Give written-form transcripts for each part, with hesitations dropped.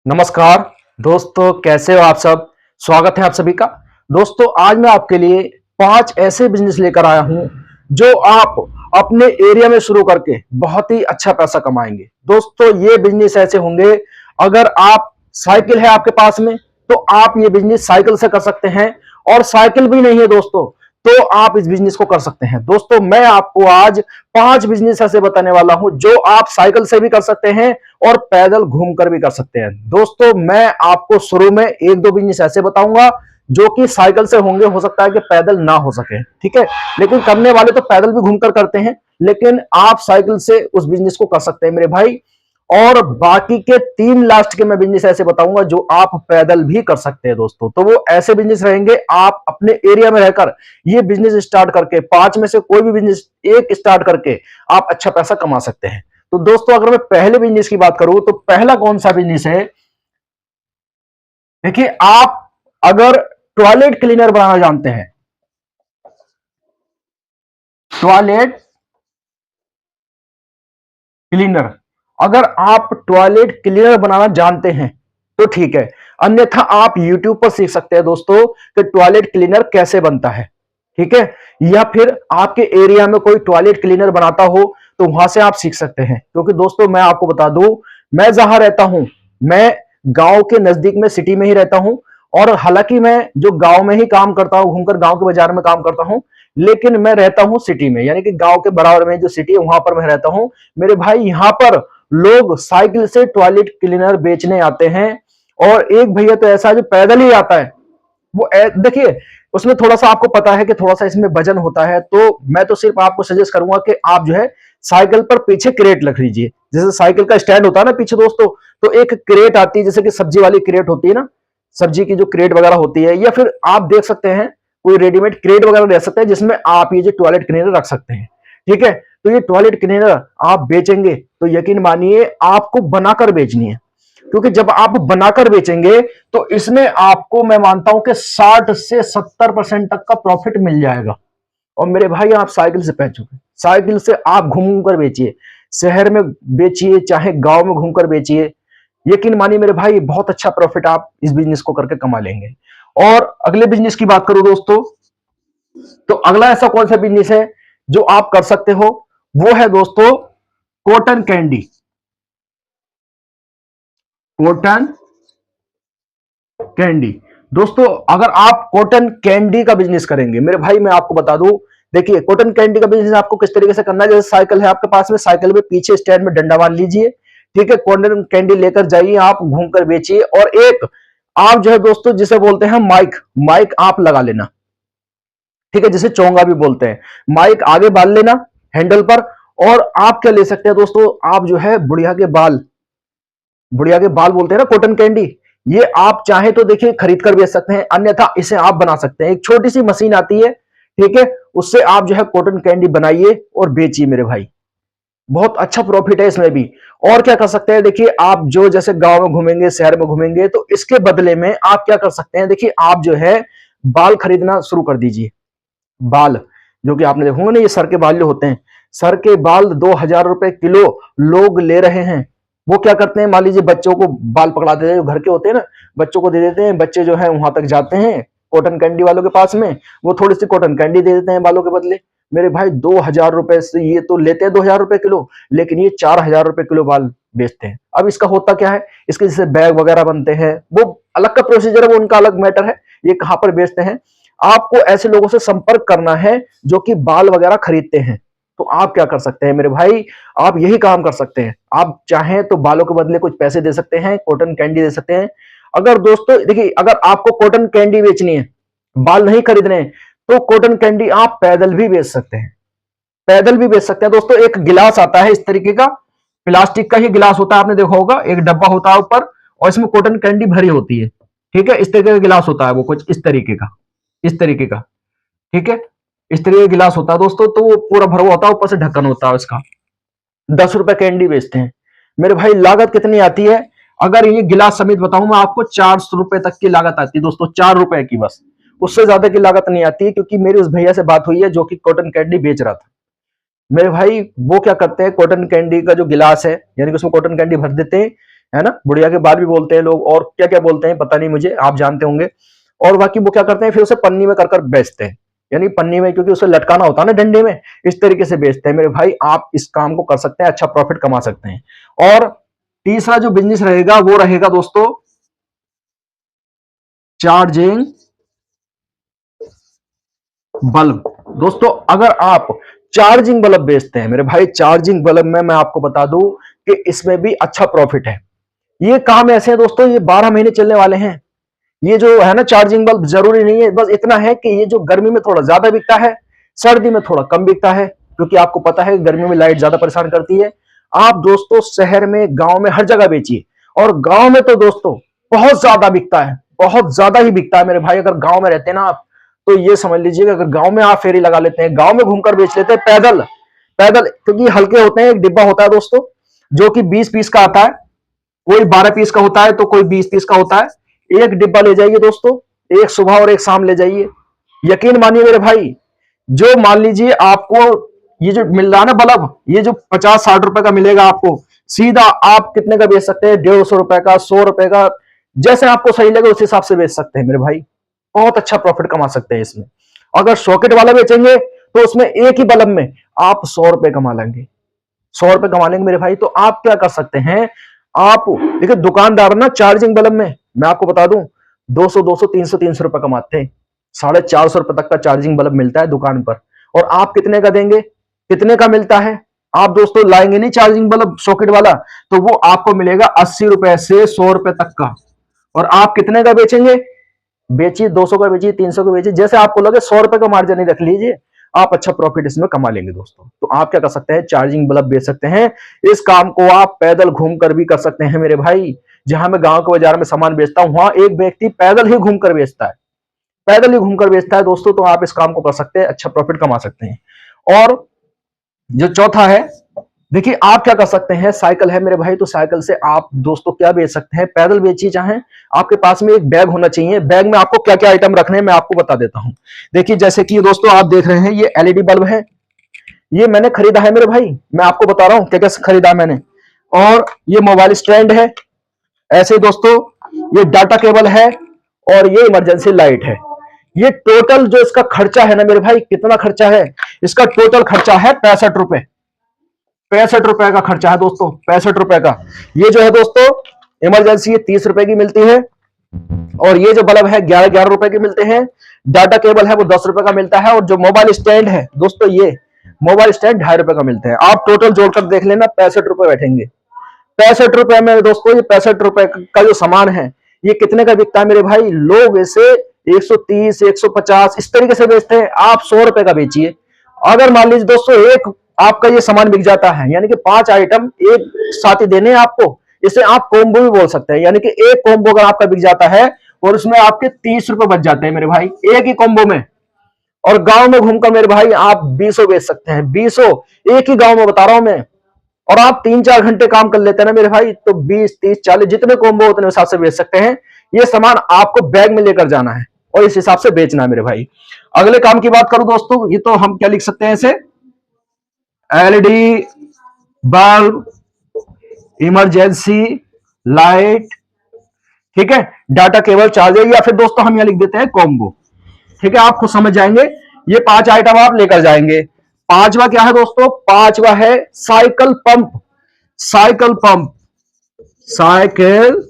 नमस्कार दोस्तों, कैसे हो आप सब। स्वागत है आप सभी का। दोस्तों, आज मैं आपके लिए 5 ऐसे बिजनेस लेकर आया हूं जो आप अपने एरिया में शुरू करके बहुत ही अच्छा पैसा कमाएंगे। दोस्तों, ये बिजनेस ऐसे होंगे, अगर आप साइकिल है आपके पास में तो आप ये बिजनेस साइकिल से कर सकते हैं, और साइकिल भी नहीं है दोस्तों तो आप इस बिजनेस को कर सकते हैं। दोस्तों, मैं आपको आज 5 बिजनेस ऐसे बताने वाला हूं जो आप साइकिल से भी कर सकते हैं और पैदल घूमकर भी कर सकते हैं। दोस्तों, मैं आपको शुरू में 1-2 बिजनेस ऐसे बताऊंगा जो कि साइकिल से होंगे, हो सकता है कि पैदल ना हो सके, ठीक है, लेकिन करने वाले तो पैदल भी घूमकर करते हैं, लेकिन आप साइकिल से उस बिजनेस को कर सकते हैं मेरे भाई। और बाकी के 3 लास्ट के मैं बिजनेस ऐसे बताऊंगा जो आप पैदल भी कर सकते हैं। दोस्तों, तो वो ऐसे बिजनेस रहेंगे, आप अपने एरिया में रहकर ये बिजनेस स्टार्ट करके 5 में से कोई भी बिजनेस एक स्टार्ट करके आप अच्छा पैसा कमा सकते हैं। तो दोस्तों, अगर मैं पहले बिजनेस की बात करूं तो पहला कौन सा बिजनेस है, देखिए, आप अगर टॉयलेट क्लीनर बनाना जानते हैं, टॉयलेट क्लीनर, अगर आप टॉयलेट क्लीनर बनाना जानते हैं तो ठीक है, अन्यथा आप YouTube पर सीख सकते हैं दोस्तों कि टॉयलेट क्लीनर कैसे बनता है, ठीक है, या फिर आपके एरिया में कोई टॉयलेट क्लीनर बनाता हो तो वहां से आप सीख सकते हैं। क्योंकि दोस्तों, मैं आपको बता दूं, मैं जहां रहता हूं, मैं गांव के नजदीक में सिटी में ही रहता हूं, और हालांकि मैं जो गांव में ही काम करता हूं, घूमकर गांव के बाजार में काम करता हूं, लेकिन मैं रहता हूं सिटी में, यानी कि गांव के बराबर में जो सिटी है वहां पर मैं रहता हूं। मेरे भाई, यहां पर लोग साइकिल से टॉयलेट क्लीनर बेचने आते हैं, और एक भैया तो ऐसा है जो पैदल ही आता है। वो देखिए, उसमें थोड़ा सा आपको पता है कि थोड़ा सा इसमें वजन होता है, तो मैं तो सिर्फ आपको सजेस्ट करूंगा कि आप जो है साइकिल पर पीछे क्रेट रख लीजिए। जैसे साइकिल का स्टैंड होता है ना पीछे दोस्तों, तो एक क्रेट आती है, जैसे कि सब्जी वाली क्रेट होती है ना, सब्जी की जो क्रेट वगैरह होती है, या फिर आप देख सकते हैं कोई रेडीमेड क्रेट वगैरह ले सकते हैं जिसमें आप ये जो टॉयलेट क्लीनर रख सकते हैं, ठीक है। तो ये टॉयलेट क्लीनर आप बेचेंगे तो यकीन मानिए आपको बनाकर बेचनी है, क्योंकि जब आप बनाकर बेचेंगे तो इसमें आपको मैं मानता हूं कि 60 से 70% तक का प्रॉफिट मिल जाएगा। और मेरे भाई, आप साइकिल से बेचोगे, साइकिल से आप घूम कर बेचिए, शहर में बेचिए चाहे गांव में घूमकर बेचिए, यकीन मानिए मेरे भाई, बहुत अच्छा प्रॉफिट आप इस बिजनेस को करके कमा लेंगे। और अगले बिजनेस की बात करूं दोस्तों, तो अगला ऐसा कौन सा बिजनेस है जो आप कर सकते हो, वो है दोस्तों कॉटन कैंडी। कॉटन कैंडी, दोस्तों, अगर आप कॉटन कैंडी का बिजनेस करेंगे मेरे भाई, मैं आपको बता दूं, देखिए, कॉटन कैंडी का बिजनेस आपको किस तरीके से करना है। जैसे साइकिल है आपके पास में, साइकिल में पीछे स्टैंड में डंडा बांध लीजिए, ठीक है, कॉटन कैंडी लेकर जाइए, आप घूमकर बेचिए। और एक आप जो है दोस्तों जिसे बोलते हैं माइक, माइक आप लगा लेना, ठीक है, जिसे चोंगा भी बोलते हैं, माइक आगे बांध लेना हैंडल पर। और आप क्या ले सकते हैं दोस्तों, आप जो है बुढ़िया के बाल, बुढ़िया के बाल बोलते हैं ना कॉटन कैंडी, ये आप चाहे तो देखिए खरीद कर बेच सकते हैं, अन्यथा इसे आप बना सकते हैं। एक छोटी सी मशीन आती है, ठीक है, उससे आप जो है कॉटन कैंडी बनाइए और बेचिए मेरे भाई, बहुत अच्छा प्रॉफिट है इसमें भी। और क्या कर सकते हैं, देखिए, आप जो जैसे गांव में घूमेंगे, शहर में घूमेंगे, तो इसके बदले में आप क्या कर सकते हैं, देखिए, आप जो है बाल खरीदना शुरू कर दीजिए। बाल, जो कि आपने देखोगे ना, ये सर के बाल जो होते हैं, सर के बाल 2,000 रुपए किलो लोग ले रहे हैं। वो क्या करते हैं, मान लीजिए बच्चों को बाल पकड़ा देते हैं, जो घर के होते हैं ना, बच्चों को दे देते हैं, बच्चे जो है वहां तक जाते हैं कॉटन कैंडी वालों के पास में, वो थोड़ी सी कॉटन कैंडी दे देते हैं बालों के बदले। मेरे भाई, 2,000 रुपए से ये तो लेते हैं 2,000 रुपए किलो, लेकिन ये 4,000 रुपए किलो बाल बेचते हैं। अब इसका होता क्या है, इसके जैसे बैग वगैरह बनते हैं, वो अलग का प्रोसीजर है, वो उनका अलग मैटर है, ये कहां पर बेचते हैं। आपको ऐसे लोगों से संपर्क करना है जो कि बाल वगैरह खरीदते हैं। तो आप क्या कर सकते हैं मेरे भाई, आप यही काम कर सकते हैं, आप चाहें तो बालों के बदले कुछ पैसे दे सकते हैं, कॉटन कैंडी दे सकते हैं। अगर दोस्तों देखिए, अगर आपको कॉटन कैंडी बेचनी है, बाल नहीं खरीदने हैं, तो कॉटन कैंडी आप पैदल भी बेच सकते हैं, पैदल भी बेच सकते हैं। दोस्तों, एक गिलास आता है इस तरीके का, प्लास्टिक का ही गिलास होता है, आपने देखा होगा, एक डब्बा होता है ऊपर, और इसमें कॉटन कैंडी भरी होती है, ठीक है, इस तरीके का गिलास होता है, वो कुछ इस तरीके का, इस तरीके का, ठीक है, इस तरीके का गिलास होता है दोस्तों, तो वो पूरा भरा हुआ होता है, ऊपर से ढक्कन होता है उसका। 10 रुपए कैंडी बेचते हैं मेरे भाई। लागत कितनी आती है, अगर ये गिलास समेत बताऊं मैं आपको, 400 रुपए तक की लागत आती है दोस्तों, 4 रुपए की बस, उससे ज्यादा की लागत नहीं आती है। क्योंकि मेरी उस भैया से बात हुई है जो कि कॉटन कैंडी बेच रहा था मेरे भाई। वो क्या करते हैं, कॉटन कैंडी का जो गिलास है, यानी कि उसमें कॉटन कैंडी भर देते हैं, है ना, बुढ़िया के बाल भी बोलते हैं लोग, और क्या क्या बोलते हैं पता नहीं मुझे, आप जानते होंगे। और बाकी वो क्या करते हैं, फिर उसे पन्नी में कर कर बेचते हैं, यानी पन्नी में, क्योंकि उसे लटकाना होता है ना डंडे में, इस तरीके से बेचते हैं मेरे भाई। आप इस काम को कर सकते हैं, अच्छा प्रॉफिट कमा सकते हैं। और तीसरा जो बिजनेस रहेगा वो रहेगा दोस्तों चार्जिंग बल्ब। दोस्तों अगर आप चार्जिंग बल्ब बेचते हैं मेरे भाई, चार्जिंग बल्ब में मैं आपको बता दूं कि इसमें भी अच्छा प्रॉफिट है। ये काम ऐसे है दोस्तों, ये 12 महीने चलने वाले हैं। ये जो है ना चार्जिंग बल्ब, जरूरी नहीं है, बस इतना है कि ये जो गर्मी में थोड़ा ज्यादा बिकता है, सर्दी में थोड़ा कम बिकता है, क्योंकि आपको पता है गर्मी में लाइट ज्यादा परेशान करती है। आप दोस्तों शहर में, गांव में, हर जगह बेचिए। और गांव में तो दोस्तों बहुत ज्यादा बिकता है, बहुत ज्यादा ही बिकता है मेरे भाई। अगर गांव में रहते हैं ना आप, तो ये समझ लीजिएगा, अगर गांव में आप फेरी लगा लेते हैं, गांव में घूमकर बेच लेते हैं पैदल पैदल, क्योंकि हल्के होते हैं। एक डिब्बा होता है दोस्तों जो कि 20 पीस का आता है, कोई 12 पीस का होता है तो कोई 20 पीस का होता है। एक डिब्बा ले जाइए दोस्तों, एक सुबह और एक शाम ले जाइए। यकीन मानिए मेरे भाई, जो मान लीजिए आपको ये जो मिल रहा है ना बल्ब, ये जो 50-60 रुपए का मिलेगा आपको, सीधा आप कितने का बेच सकते हैं, 150 रुपए का, 100 रुपए का, जैसे आपको सही लगे उस हिसाब से बेच सकते हैं मेरे भाई। बहुत अच्छा प्रॉफिट कमा सकते हैं इसमें। अगर सॉकेट वाला बेचेंगे तो उसमें एक ही बल्ब में आप 100 रुपए कमा लेंगे, 100 रुपए कमा लेंगे मेरे भाई। तो आप क्या कर सकते हैं, आप देखिए दुकानदार ना चार्जिंग बल्ब में, मैं आपको बता दूं, 200 300 300 रुपए कमाते हैं। 450 रुपए तक का चार्जिंग बल्ब मिलता है दुकान पर, और आप कितने का देंगे, कितने का मिलता है। आप दोस्तों लाएंगे नहीं चार्जिंग बल्ब सॉकेट वाला, तो वो आपको मिलेगा 80 रुपए से 100 रुपए तक का। और आप कितने का बेचेंगे, बेचिए 200 का, बेचिए 300 का, बेचिए जैसे आपको लगे, 100 रुपए का मार्जिन ही रख लीजिए, आप अच्छा प्रॉफिट इसमें कमा लेंगे दोस्तों। तो आप क्या कर सकते हैं, चार्जिंग बल्ब बेच सकते हैं। इस काम को आप पैदल घूमकर भी कर सकते हैं मेरे भाई। जहां मैं गांव के बाजार में सामान बेचता हूं, वहां एक व्यक्ति पैदल ही घूमकर बेचता है, पैदल ही घूमकर बेचता है दोस्तों। तो आप इस काम को कर सकते हैं, अच्छा प्रॉफिट कमा सकते हैं। और जो चौथा है, देखिए आप क्या कर सकते हैं, साइकिल है मेरे भाई, तो साइकिल से आप दोस्तों क्या बेच सकते हैं, पैदल बेचिए। चाहे आपके पास में एक बैग होना चाहिए, बैग में आपको क्या क्या आइटम रखने हैं मैं आपको बता देता हूं। देखिए जैसे कि दोस्तों आप देख रहे हैं, ये एलईडी बल्ब है, ये मैंने खरीदा है मेरे भाई, मैं आपको बता रहा हूं क्या क्या खरीदा मैंने। और ये मोबाइल स्टैंड है, ऐसे ही दोस्तों ये डाटा केबल है, और ये इमरजेंसी लाइट है। ये टोटल जो इसका खर्चा है ना मेरे भाई, कितना खर्चा है, इसका टोटल खर्चा है 65 रुपए, 65 रुपए का खर्चा है दोस्तों, 65 रुपए का। ये जो है दोस्तों इमरजेंसी, ये 30 रुपए की मिलती है, और ये जो बल्ब है 11-11 रुपए के मिलते हैं। डाटा केबल है वो 10 रुपए का मिलता है, और जो मोबाइल स्टैंड है दोस्तों, ये मोबाइल स्टैंड 2.5 रुपए का मिलते हैं। आप टोटल जोड़कर देख लेना, 65 रुपए बैठेंगे। 65 रुपए में दोस्तों, ये 65 रुपए का जो सामान है, ये कितने का बिकता है मेरे भाई, लोग इसे 130 150 इस तरीके से बेचते हैं, आप 100 रुपए का बेचिए। अगर मान लीजिए दोस्तों एक आपका ये सामान बिक जाता है, यानी कि 5 आइटम एक साथ ही देने हैं आपको, इसे आप कोम्बो भी बोल सकते हैं। यानी कि एक कोम्बो अगर आपका बिक जाता है और उसमें आपके 30 रुपए बच जाते हैं मेरे भाई, एक ही कोम्बो में। और गांव में घूमकर मेरे भाई आप 20 बेच सकते हैं, 20 एक ही गांव में बता रहा हूं मैं। और आप 3-4 घंटे काम कर लेते हैं ना मेरे भाई, तो 20 30 40 जितने कोम्बो उतने हिसाब से बेच सकते हैं। ये सामान आपको बैग में लेकर जाना है और इस हिसाब से बेचना है मेरे भाई। अगले काम की बात करूं दोस्तों, ये तो हम क्या लिख सकते हैं इसे, एलईडी बल्ब, इमरजेंसी लाइट, ठीक है, डाटा केबल, चार्जर, या फिर दोस्तों हम यहां लिख देते हैं कॉम्बो। ठीक है, आप खुद समझ जाएंगे। ये 5 आइटम आप लेकर जाएंगे। पांचवा क्या है दोस्तों, पांचवा है cycle pump. Cycle pump, cycle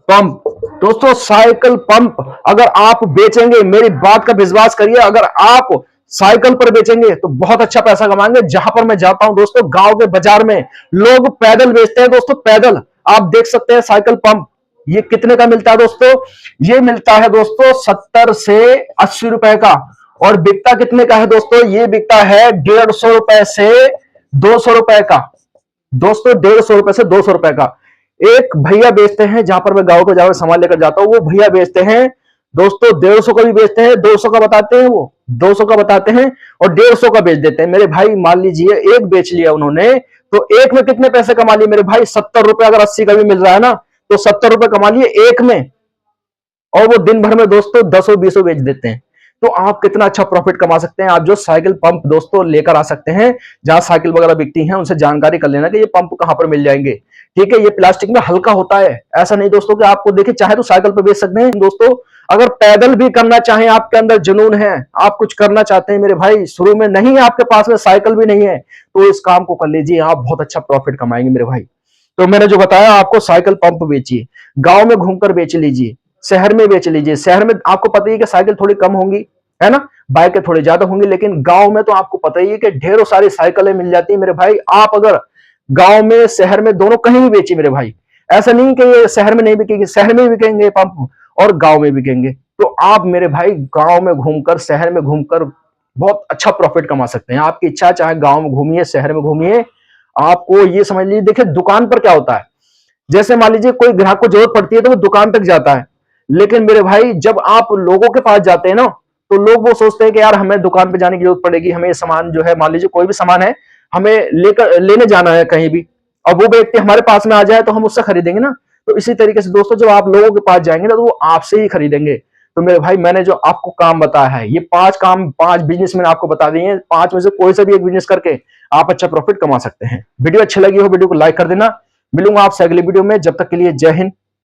pump दोस्तों, साइकिल पंप अगर आप बेचेंगे, मेरी बात का विश्वास करिए, अगर आप साइकिल पर बेचेंगे तो बहुत अच्छा पैसा कमाएंगे। जहां पर मैं जाता हूं दोस्तों, गांव के बाजार में लोग पैदल बेचते हैं दोस्तों, पैदल। आप देख सकते हैं साइकिल पंप, ये कितने का मिलता है दोस्तों, ये मिलता है दोस्तों 70 से 80 रुपए का। और बिकता कितने का है दोस्तों, ये बिकता है 150 रुपए से 200 रुपए का। दोस्तों 150 रुपए से 200 रुपए का एक भैया बेचते हैं, जहां पर मैं गांव को जाकर सामान लेकर जाता हूं, वो भैया बेचते हैं दोस्तों 150 का भी बेचते हैं, 200 का बताते हैं, वो 200 का बताते हैं और 150 का बेच देते हैं मेरे भाई। मान लीजिए एक बेच लिया उन्होंने, तो एक में कितने पैसे कमा लिए मेरे भाई, 70 रुपए। अगर 80 का भी मिल रहा है ना, तो 70 रुपए कमा लिए एक में, और वो दिन भर में दोस्तों 10 20 बेच देते हैं। तो आप कितना अच्छा प्रॉफिट कमा सकते हैं। आप जो साइकिल पंप दोस्तों लेकर आ सकते हैं, जहां साइकिल वगैरह बिकती हैं, उनसे जानकारी कर लेना कि ये पंप कहां पर मिल जाएंगे। ठीक है, ये प्लास्टिक में हल्का होता है। ऐसा नहीं दोस्तों कि आपको देखिए चाहे तो साइकिल पे बेच सकते हैं दोस्तों। अगर पैदल भी करना चाहें, आपके अंदर जुनून है, आप कुछ करना चाहते हैं मेरे भाई, शुरू में नहीं है आपके पास में साइकिल भी नहीं है, तो इस काम को कर लीजिए, आप बहुत अच्छा प्रॉफिट कमाएंगे मेरे भाई। तो मैंने जो बताया आपको, साइकिल पंप बेचिए, गांव में घूमकर बेच लीजिए, शहर में बेच लीजिए। शहर में आपको पता ही है कि साइकिल थोड़ी कम होंगी, है ना, बाइकें थोड़ी ज्यादा होंगी, लेकिन गांव में तो आपको पता ही है कि ढेरों सारी साइकिलें मिल जाती है मेरे भाई। आप अगर गांव में शहर में दोनों कहीं भी बेचिए मेरे भाई, ऐसा नहीं कि ये शहर में नहीं बिकेगी, शहर में बिकेंगे पंप और गांव में बिकेंगे। तो आप मेरे भाई गांव में घूमकर, शहर में घूमकर बहुत अच्छा प्रॉफिट कमा सकते हैं। आपकी इच्छा, चाहे गांव में घूमिए, शहर में घूमिए, आपको ये समझ लीजिए। देखिए दुकान पर क्या होता है, जैसे मान लीजिए कोई ग्राहक को जरूरत पड़ती है तो वो दुकान तक जाता है, लेकिन मेरे भाई जब आप लोगों के पास जाते हैं ना, तो लोग वो सोचते हैं कि यार हमें दुकान पे जाने की जरूरत पड़ेगी, हमें ये सामान जो है, मान लीजिए कोई भी सामान है, हमें लेकर लेने जाना है कहीं भी, और वो व्यक्ति हमारे पास में आ जाए तो हम उससे खरीदेंगे ना। तो इसी तरीके से दोस्तों, जब आप लोगों के पास जाएंगे ना, तो वो आपसे ही खरीदेंगे। तो मेरे भाई मैंने जो आपको काम बताया है, ये 5 काम, 5 बिजनेस मैंने आपको बता दिए हैं, 5 में से कोई सा भी एक बिजनेस करके आप अच्छा प्रॉफिट कमा सकते हैं। वीडियो अच्छी लगी हो, वीडियो को लाइक कर देना। मिलूंगा आपसे अगली वीडियो में, जब तक के लिए जय हिंद।